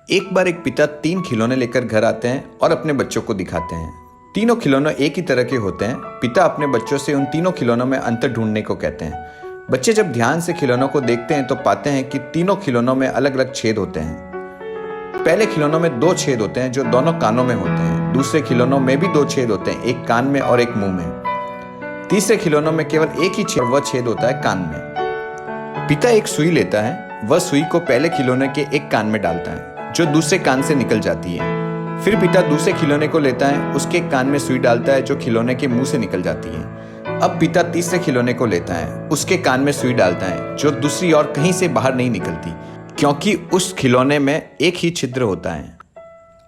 एक बार एक पिता 3 खिलौने लेकर घर आते हैं और अपने बच्चों को दिखाते हैं। तीनों खिलौने एक ही तरह के होते हैं। पिता अपने बच्चों से उन तीनों खिलौनों में अंतर ढूंढने को कहते हैं। बच्चे जब ध्यान से खिलौनों को देखते हैं तो पाते हैं कि तीनों खिलौनों में अलग अलग छेद होते हैं। पहले खिलौनों में 2 छेद होते हैं जो दोनों कानों में होते हैं। दूसरे खिलौनों में भी 2 छेद होते हैं, एक कान में और एक मुंह में। तीसरे खिलौनों में केवल एक ही छेद, वह छेद होता है कान में। पिता एक सुई लेता है, वह सुई को पहले खिलौने के एक कान में डालता है जो दूसरे कान से निकल जाती है। फिर पिता दूसरे खिलौने को लेता है, उसके कान में सुई डालता है जो खिलौने के मुंह से निकल जाती है। अब पिता तीसरे खिलौने को लेता है, उसके कान में सुई डालता है जो दूसरी और कहीं से बाहर नहीं निकलती, क्योंकि उस खिलौने में एक ही छिद्र होता है।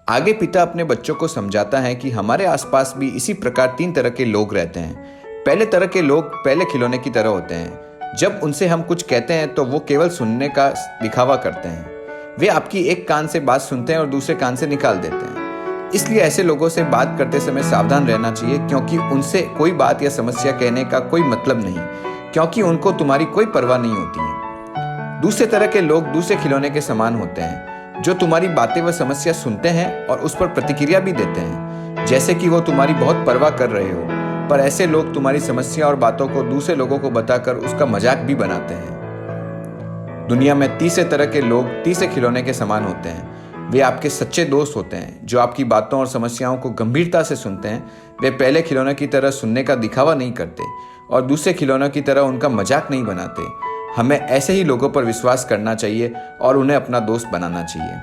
आगे पिता अपने बच्चों को समझाता है कि हमारे आसपास भी इसी प्रकार 3 तरह के लोग रहते हैं। पहले तरह के लोग पहले खिलौने की तरह होते हैं। जब उनसे हम कुछ कहते हैं तो वो केवल सुनने का दिखावा करते हैं। वे आपकी एक कान से बात सुनते हैं और दूसरे कान से निकाल देते हैं। इसलिए ऐसे लोगों से बात करते समय सावधान रहना चाहिए, क्योंकि उनसे कोई बात या समस्या कहने का कोई मतलब नहीं, क्योंकि उनको तुम्हारी कोई परवाह नहीं होती है। दूसरे तरह के लोग दूसरे खिलौने के समान होते हैं, जो तुम्हारी बातें व समस्या सुनते हैं और उस पर प्रतिक्रिया भी देते हैं, जैसे कि वो तुम्हारी बहुत परवाह कर रहे हो। पर ऐसे लोग तुम्हारी समस्या और बातों को दूसरे लोगों को बताकर उसका मजाक भी बनाते हैं। दुनिया में तीसरे तरह के लोग तीसरे खिलौने के समान होते हैं। वे आपके सच्चे दोस्त होते हैं, जो आपकी बातों और समस्याओं को गंभीरता से सुनते हैं। वे पहले खिलौने की तरह सुनने का दिखावा नहीं करते और दूसरे खिलौनों की तरह उनका मजाक नहीं बनाते। हमें ऐसे ही लोगों पर विश्वास करना चाहिए और उन्हें अपना दोस्त बनाना चाहिए।